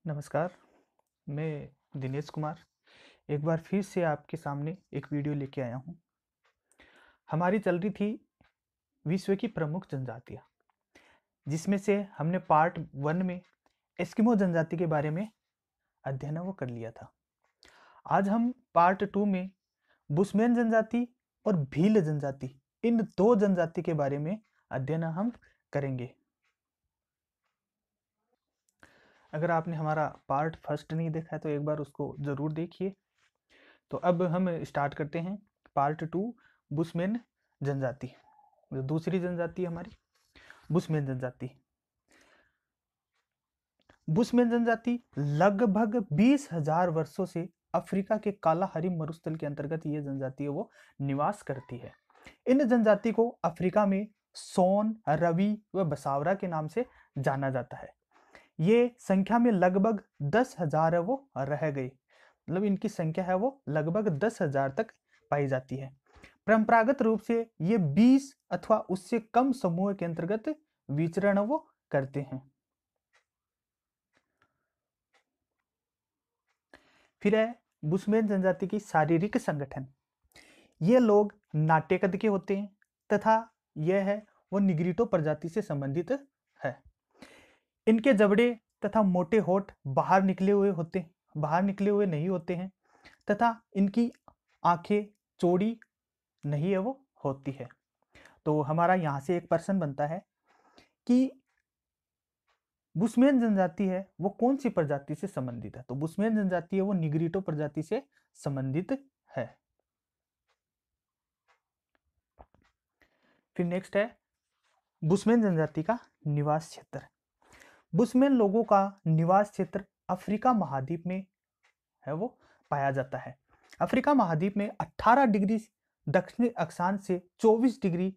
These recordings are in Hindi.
नमस्कार, मैं दिनेश कुमार एक बार फिर से आपके सामने एक वीडियो लेके आया हूँ। हमारी चल रही थी विश्व की प्रमुख जनजातियाँ, जिसमें से हमने पार्ट 1 में एस्किमो जनजाति के बारे में अध्ययन वो कर लिया था। आज हम पार्ट 2 में बुशमैन जनजाति और भील जनजाति, इन दो जनजाति के बारे में अध्ययन हम करेंगे। अगर आपने हमारा पार्ट फर्स्ट नहीं देखा है तो एक बार उसको ज़रूर देखिए। तो अब हम स्टार्ट करते हैं पार्ट 2 बुशमैन जनजाति। जो दूसरी जनजाति है हमारी बुशमैन जनजाति। बुशमैन जनजाति लगभग 20,000 वर्षों से अफ्रीका के कालाहारी मरुस्थल के अंतर्गत ये जनजाति है वो निवास करती है। इन जनजाति को अफ्रीका में सोन, रवि व बसावरा के नाम से जाना जाता है। ये संख्या में लगभग 10,000 है वो रह गई, मतलब इनकी संख्या है वो लगभग 10,000 तक पाई जाती है। परंपरागत रूप से ये 20 अथवा उससे कम समूह के अंतर्गत विचरण वो करते हैं। फिर है बुशमैन जनजाति की शारीरिक संगठन। ये लोग नाट्य कद के होते हैं तथा यह है वो निग्रिटो प्रजाति से संबंधित है। इनके जबड़े तथा मोटे होठ बाहर निकले हुए नहीं होते हैं तथा इनकी आंखें चौड़ी नहीं है वो होती है। तो हमारा यहाँ से एक प्रश्न बनता है कि बुशमैन जनजाति है वो कौन सी प्रजाति से संबंधित है। तो बुशमैन जनजाति है वो निग्रिटो प्रजाति से संबंधित है। फिर नेक्स्ट है बुशमैन जनजाति का निवास क्षेत्र। बुशमैन लोगों का निवास क्षेत्र अफ्रीका महाद्वीप में है वो पाया जाता है। अफ्रीका महाद्वीप में 18 डिग्री दक्षिणी अक्षांश से 24 डिग्री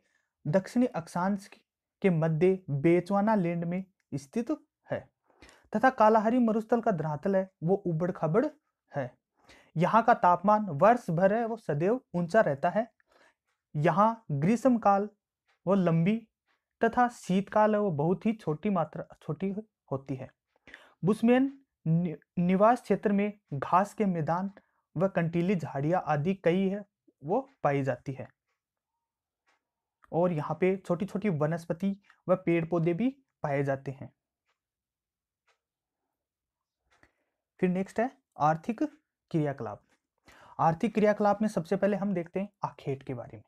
दक्षिणी अक्षांश के मध्य बेचवाना लैंड में स्थित है तथा कालाहारी मरुस्थल का धरातल है वो उबड़ खाबड़ है। यहाँ का तापमान वर्ष भर है वो सदैव ऊंचा रहता है। यहाँ ग्रीष्म काल वो लंबी तथा शीतकाल है वो बहुत ही छोटी होती है। बुशमैन निवास क्षेत्र में घास के मैदान व कंटीली झाड़ियां आदि कई है वो पाई जाती है और यहाँ पे छोटी छोटी वनस्पति व पेड़ पौधे भी पाए जाते हैं। फिर नेक्स्ट है आर्थिक क्रियाकलाप। आर्थिक क्रियाकलाप में सबसे पहले हम देखते हैं आखेट के बारे में।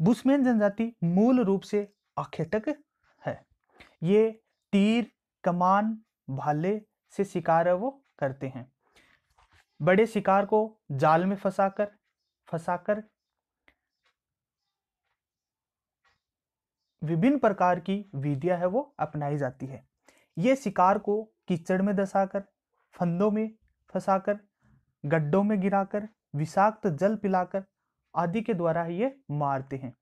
बुशमैन जनजाति मूल रूप से आखेटक है। ये तीर, कमान, भाले से शिकार है वो करते हैं। बड़े शिकार को जाल में फंसाकर विभिन्न प्रकार की विधियां है वो अपनाई जाती है। ये शिकार को कीचड़ में धंसाकर, फंदों में फंसाकर, गड्ढों में गिराकर, विषाक्त जल पिलाकर आदि के द्वारा ये मारते हैं।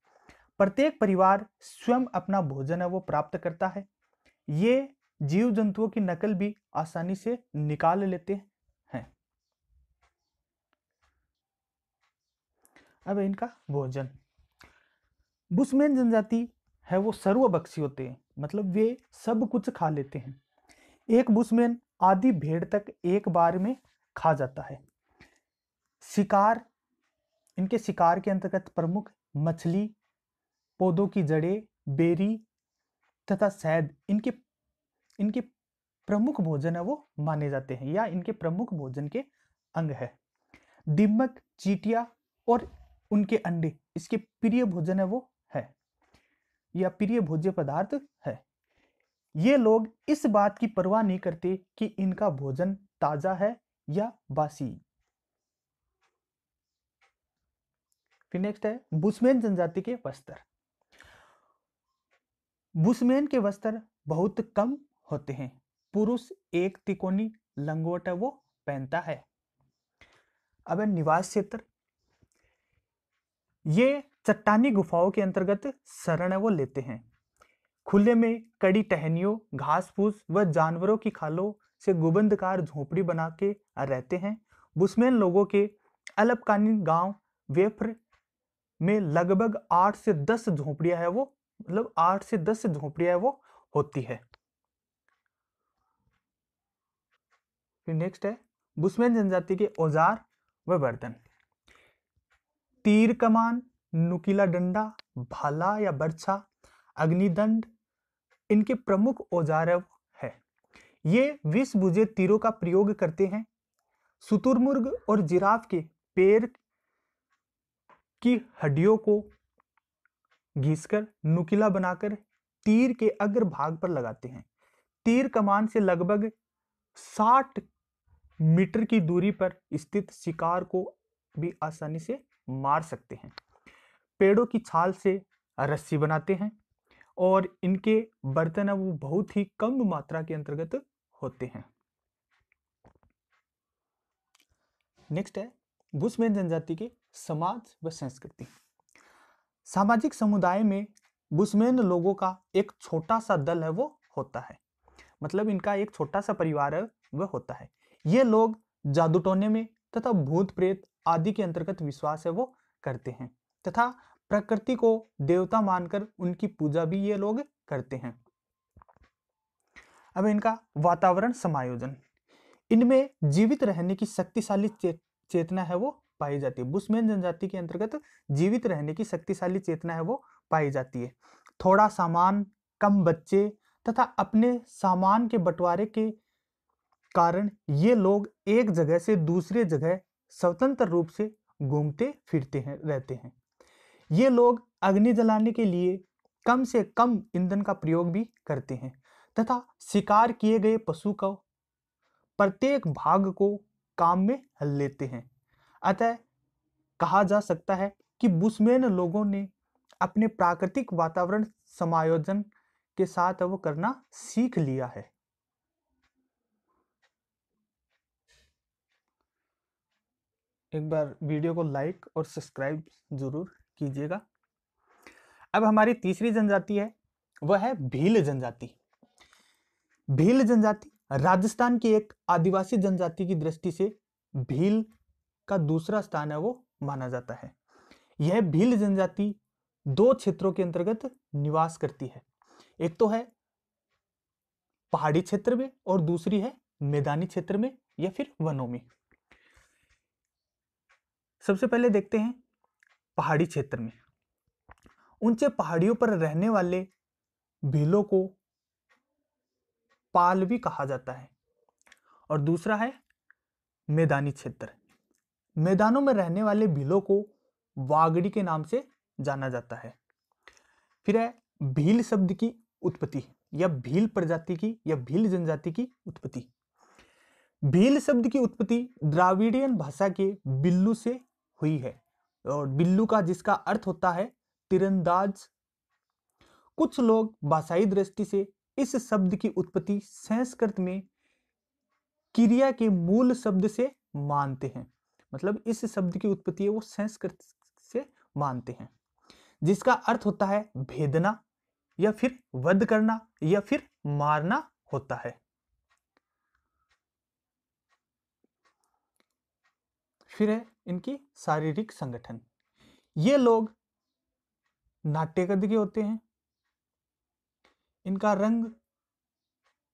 प्रत्येक परिवार स्वयं अपना भोजन है वो प्राप्त करता है। ये जीव जंतुओं की नकल भी आसानी से निकाल लेते हैं। अब इनका भोजन। बुशमैन जनजाति है वो सर्वभक्षी होते हैं, मतलब वे सब कुछ खा लेते हैं। एक बुशमैन आधी भेड़ तक एक बार में खा जाता है। इनके शिकार के अंतर्गत प्रमुख मछली, पौधों की जड़ें, बेरी तथा शहद इनके प्रमुख भोजन है वो माने जाते हैं या इनके प्रमुख भोजन के अंग है। दीमक, चींटियां और उनके अंडे इसके प्रिय भोजन है वो है या प्रिय भोज्य पदार्थ है। ये लोग इस बात की परवाह नहीं करते कि इनका भोजन ताजा है या बासी। फिर नेक्स्ट है बुशमैन जनजाति के वस्त्र। बुशमैन के वस्त्र बहुत कम होते हैं। पुरुष एक तिकोनी लंगोट है वो पहनता है। अब निवास क्षेत्र। ये चट्टानी गुफाओं के अंतर्गत शरण है वो लेते हैं। खुले में कड़ी टहनियों, घास फूस व जानवरों की खालों से गुंबदकार झोपड़ी बना के रहते हैं। बुशमैन लोगों के अल्पकालीन गांव वेफ्र में लगभग 8 से 10 झोपड़ियां है वो, मतलब 8 से 10 झोपड़ियां है वो होती है। फिर नेक्स्ट है बुशमैन जनजाति के औजार व बर्तन। तीर कमान, नुकीला डंडा, भाला या बर्छा, अग्निदंड इनके प्रमुख औजार है। ये विष बुझे तीरों का प्रयोग करते हैं। शुतुरमुर्ग और जिराफ के पैर की हड्डियों को घिसकर नुकीला बनाकर तीर के अग्र भाग पर लगाते हैं। तीर कमान से लगभग 60 मीटर की दूरी पर स्थित शिकार को भी आसानी से मार सकते हैं। पेड़ों की छाल से रस्सी बनाते हैं और इनके बर्तन वो बहुत ही कम मात्रा के अंतर्गत होते हैं। नेक्स्ट है बुशमैन जनजाति के समाज व संस्कृति। सामाजिक समुदाय में बुशमैन लोगों का एक छोटा सा दल है वो होता है, मतलब इनका एक छोटा सा परिवार है वह होता है। ये लोग जादू टोने में तथा भूत प्रेत आदि के अंतर्गत विश्वास है वो करते हैं तथा प्रकृति को देवता मानकर उनकी पूजा भी ये लोग करते हैं। अब इनका वातावरण समायोजन, इनमें जीवित रहने की शक्तिशाली चेतना है वो पाई जाती है। बुशमैन जनजाति के अंतर्गत जीवित रहने की शक्तिशाली चेतना है वो पाई जाती है। थोड़ा सामान, कम बच्चे तथा अपने सामान के बंटवारे के कारण ये लोग एक जगह से दूसरे जगह स्वतंत्र रूप से घूमते फिरते हैं रहते हैं। ये लोग अग्नि जलाने के लिए कम से कम ईंधन का प्रयोग भी करते हैं तथा शिकार किए गए पशु का प्रत्येक भाग को काम में लेते हैं। अतः कहा जा सकता है कि बुशमैन लोगों ने अपने प्राकृतिक वातावरण समायोजन के साथ वो करना सीख लिया है। एक बार वीडियो को लाइक और सब्सक्राइब जरूर कीजिएगा। अब हमारी तीसरी जनजाति है वह है भील जनजाति। भील जनजाति राजस्थान की एक आदिवासी जनजाति की दृष्टि से भील का दूसरा स्थान है वो माना जाता है। यह भील जनजाति दो क्षेत्रों के अंतर्गत निवास करती है। एक तो है पहाड़ी क्षेत्र में और दूसरी है मैदानी क्षेत्र में या फिर वनों में। सबसे पहले देखते हैं पहाड़ी क्षेत्र में। ऊंचे पहाड़ियों पर रहने वाले भीलों को पाल भी कहा जाता है। और दूसरा है मैदानी क्षेत्र। मैदानों में रहने वाले भीलों को वागड़ी के नाम से जाना जाता है। फिर है भील शब्द की उत्पत्ति या भील प्रजाति की या भील जनजाति की उत्पत्ति। भील शब्द की उत्पत्ति द्राविडियन भाषा के बिल्लू से हुई है और बिल्लू का जिसका अर्थ होता है तीरंदाज। कुछ लोग भाषाई दृष्टि से इस शब्द की उत्पत्ति संस्कृत में क्रिया के मूल शब्द से मानते हैं, मतलब इस शब्द की उत्पत्ति है वो संस्कृत से मानते हैं, जिसका अर्थ होता है भेदना या फिर वध करना या फिर मारना होता है। फिर है इनकी शारीरिक संगठन। ये लोग नाट्य कद के होते हैं। इनका रंग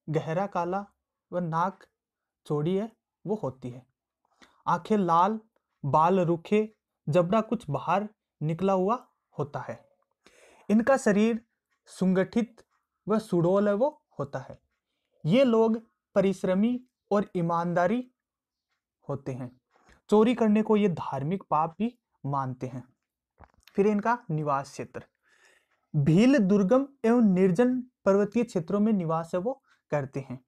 गहरा काला व नाक चौड़ी है वो होती है। आंखें लाल, बाल रूखे, जबड़ा कुछ बाहर निकला हुआ होता है। इनका शरीर सुगठित व सुडौल है वो होता है। ये लोग परिश्रमी और ईमानदारी होते हैं। चोरी करने को ये धार्मिक पाप भी मानते हैं। फिर इनका निवास क्षेत्र। भील दुर्गम एवं निर्जन पर्वतीय क्षेत्रों में निवास है वो करते हैं।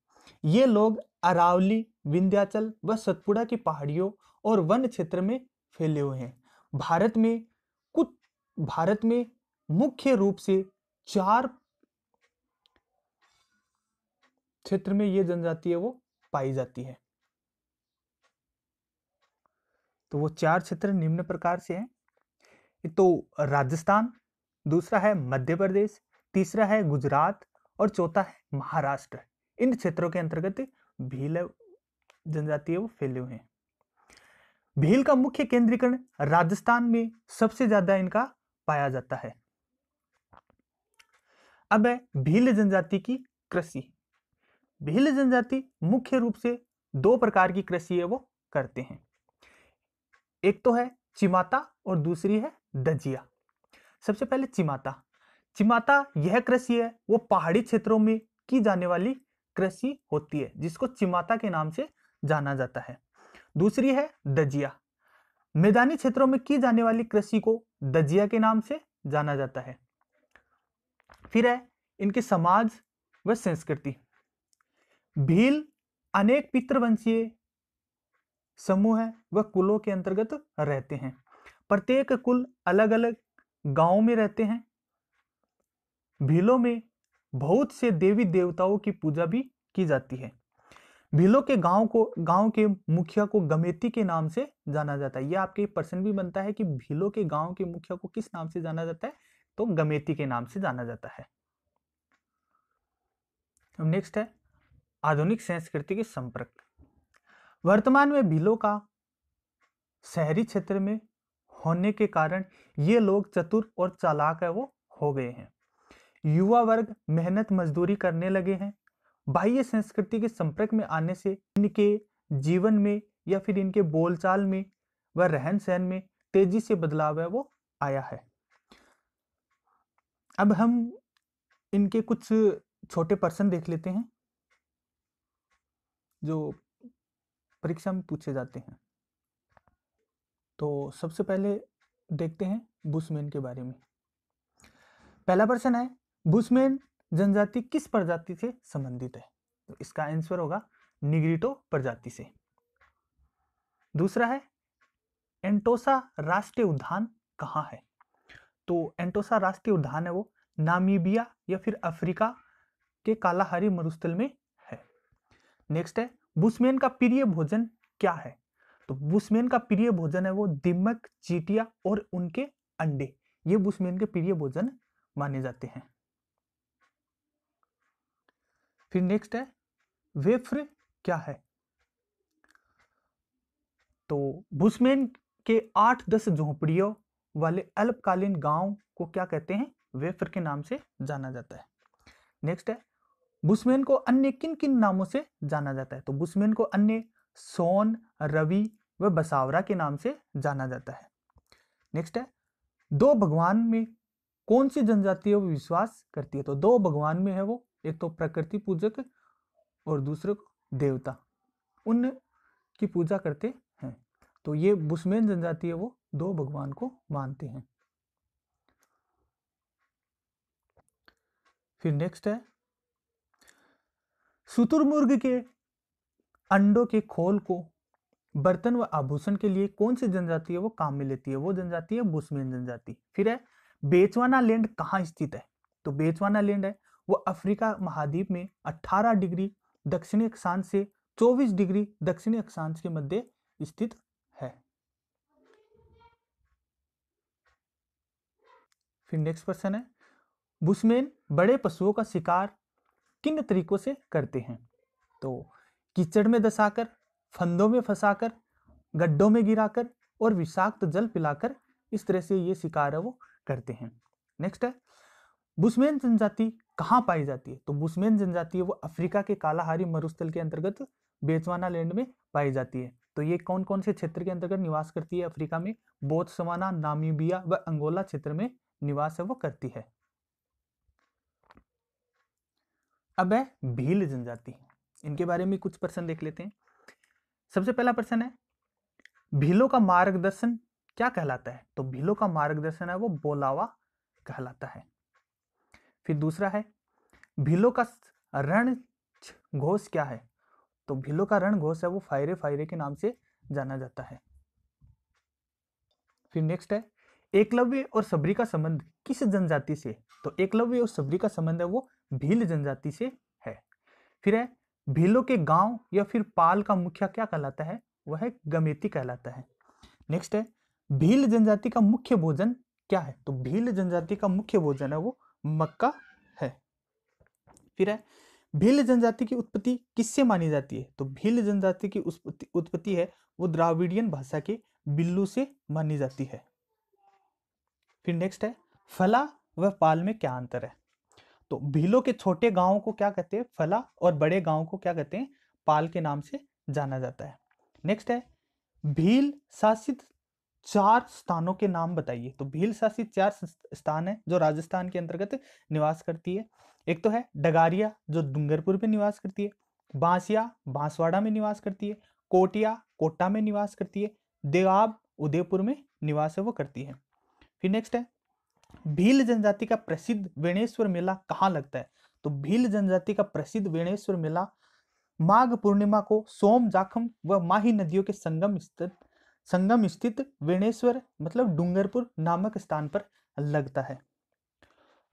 ये लोग अरावली, विंध्याचल व सतपुड़ा की पहाड़ियों और वन क्षेत्र में फैले हुए हैं। भारत में मुख्य रूप से 4 क्षेत्र में ये जनजाति है वो पाई जाती है। तो वो 4 क्षेत्र निम्न प्रकार से हैं। तो राजस्थान, दूसरा है मध्य प्रदेश, तीसरा है गुजरात और चौथा है महाराष्ट्र। इन क्षेत्रों के अंतर्गत भील जनजाति है वो फैले हुए हैं। भील का मुख्य केंद्रीकरण राजस्थान में सबसे ज्यादा इनका पाया जाता है। अब है भील जनजाति की कृषि। भील जनजाति मुख्य रूप से दो प्रकार की कृषि है वो करते हैं। एक तो है चिमाता और दूसरी है दजिया। सबसे पहले चिमाता। चिमाता यह कृषि है वो पहाड़ी क्षेत्रों में की जाने वाली कृषि होती है, जिसको चिमाता के नाम से जाना जाता है। दूसरी है दजिया। मैदानी क्षेत्रों में की जाने वाली कृषि को दजिया के नाम से जाना जाता है। फिर है इनके समाज व संस्कृति। भील अनेक पितृवंशीय समूह है व कुलों के अंतर्गत रहते हैं। प्रत्येक कुल अलग अलग गांवों में रहते हैं। भीलों में बहुत से देवी देवताओं की पूजा भी की जाती है। भीलों के गांव के मुखिया को गमेती के नाम से जाना जाता है। यह आपके प्रश्न भी बनता है कि भीलों के गांव के मुखिया को किस नाम से जाना जाता है, तो गमेती के नाम से जाना जाता है। नेक्स्ट है आधुनिक संस्कृति के संपर्क। वर्तमान में भीलों का शहरी क्षेत्र में होने के कारण ये लोग चतुर और चालाक है वो हो गए हैं। युवा वर्ग मेहनत मजदूरी करने लगे हैं। बाह्य संस्कृति के संपर्क में आने से इनके जीवन में या फिर इनके बोलचाल में व रहन सहन में तेजी से बदलाव है वो आया है। अब हम इनके कुछ छोटे प्रश्न देख लेते हैं जो परीक्षा में पूछे जाते हैं। तो सबसे पहले देखते हैं बुशमैन के बारे में। पहला प्रश्न है बुशमैन जनजाति किस प्रजाति से संबंधित है, तो इसका आंसर होगा निग्रिटो प्रजाति से। दूसरा है एंटोसा राष्ट्रीय उद्यान कहाँ है, तो एंटोसा राष्ट्रीय उद्यान है वो नामीबिया या फिर अफ्रीका के कालाहारी मरुस्थल में है। नेक्स्ट है बुशमैन का प्रिय भोजन क्या है, तो बुशमैन का प्रिय भोजन है वो दीमक, चींटियां और उनके अंडे। ये बुशमैन के प्रिय भोजन माने जाते हैं। फिर नेक्स्ट है वेफ्र क्या है, तो बुशमैन के 8-10 झोपड़ियों वाले अल्पकालीन गांव को क्या कहते हैं, वेफ्र के नाम से जाना जाता है। नेक्स्ट है बुशमैन को अन्य किन किन नामों से जाना जाता है, तो बुशमैन को अन्य सोन, रवि व बसावरा के नाम से जाना जाता है। नेक्स्ट है दो भगवान में कौन सी जनजाति विश्वास करती है, तो दो भगवान में है वो एक तो प्रकृति पूजक और दूसरे को देवता, उन की पूजा करते हैं। तो ये बुशमैन जनजाति है वो दो भगवान को मानते हैं। फिर नेक्स्ट है शुतुरमुर्ग के अंडों के खोल को बर्तन व आभूषण के लिए कौन सी जनजाति है वो काम में लेती है, वो जनजाति है बुशमैन जनजाति। फिर है बेचवाना लैंड कहाँ स्थित है, तो बेचवाना लैंड है वो अफ्रीका महाद्वीप में 18 डिग्री दक्षिणी अक्षांश से 24 डिग्री दक्षिणी अक्षांश के मध्य स्थित है। फिर नेक्स्ट क्वेश्चन है बुशमैन बड़े पशुओं का शिकार किन तरीकों से करते हैं, तो कीचड़ में दसाकर, फंदों में फंसाकर, गड्ढों में गिराकर और विषाक्त जल पिलाकर, इस तरह से ये शिकार है वो करते हैं। नेक्स्ट है बुशमैन जनजाति कहाँ पाई जाती है, तो बुशमैन जनजाति है वो अफ्रीका के कालाहारी मरुस्थल के अंतर्गत बेचवाना लैंड में पाई जाती है। तो ये कौन कौन से क्षेत्र के अंतर्गत निवास करती है अफ्रीका में, बोत्सवाना, नामीबिया व अंगोला क्षेत्र में निवास है वो करती है। अब है भील जनजाति, इनके बारे में कुछ प्रश्न देख लेते हैं। सबसे पहला प्रश्न है भीलों का मार्गदर्शन क्या कहलाता है, तो भीलों का मार्गदर्शन है वो बोलावा कहलाता है। फिर दूसरा है भीलों का रण घोष क्या है, तो भीलों का रण घोष है वो फायरे फायरे के नाम से जाना जाता है। फिर नेक्स्ट है एकलव्य और सबरी का संबंध किस जनजाति से, तो एकलव्य और सबरी का संबंध है वो भील जनजाति से है। फिर है भीलों के गांव या फिर पाल का मुखिया क्या कहलाता है, वह गमेती कहलाता है। नेक्स्ट है भील जनजाति का मुख्य भोजन क्या है, तो भील जनजाति का मुख्य भोजन है वो मक्का है। फिर है भील जनजाति की उत्पत्ति किससे मानी जाती है, तो भील जनजाति की उत्पत्ति है वो द्राविडियन भाषा के बिल्लू से मानी जाती है। फिर नेक्स्ट है फला व पाल में क्या अंतर है, तो भीलों के छोटे गांवों को क्या कहते हैं, फला, और बड़े गांव को क्या कहते हैं, पाल के नाम से जाना जाता है। नेक्स्ट है भील शासित 4 स्थानों के नाम बताइए। तो भील शासित 4 स्थान है जो राजस्थान के अंतर्गत निवास करती है। एक तो है डगारिया जो डूंगरपुर में निवास करती है, बांसिया बांसवाड़ा में निवास करती है, कोटिया कोटा में निवास करती है, देवाब उदयपुर में निवास है वो करती है। फिर नेक्स्ट है भील जनजाति का प्रसिद्ध वेणेश्वर मेला कहाँ लगता है। तो भील जनजाति का प्रसिद्ध वेणेश्वर मेला माघ पूर्णिमा को सोम जाखम व माही नदियों के संगम स्थित वेणेश्वर मतलब डूंगरपुर नामक स्थान पर लगता है।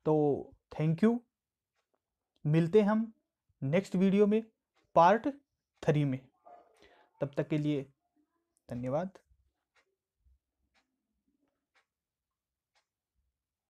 तो थैंक यू, मिलते हम नेक्स्ट वीडियो में पार्ट 3 में। तब तक के लिए धन्यवाद।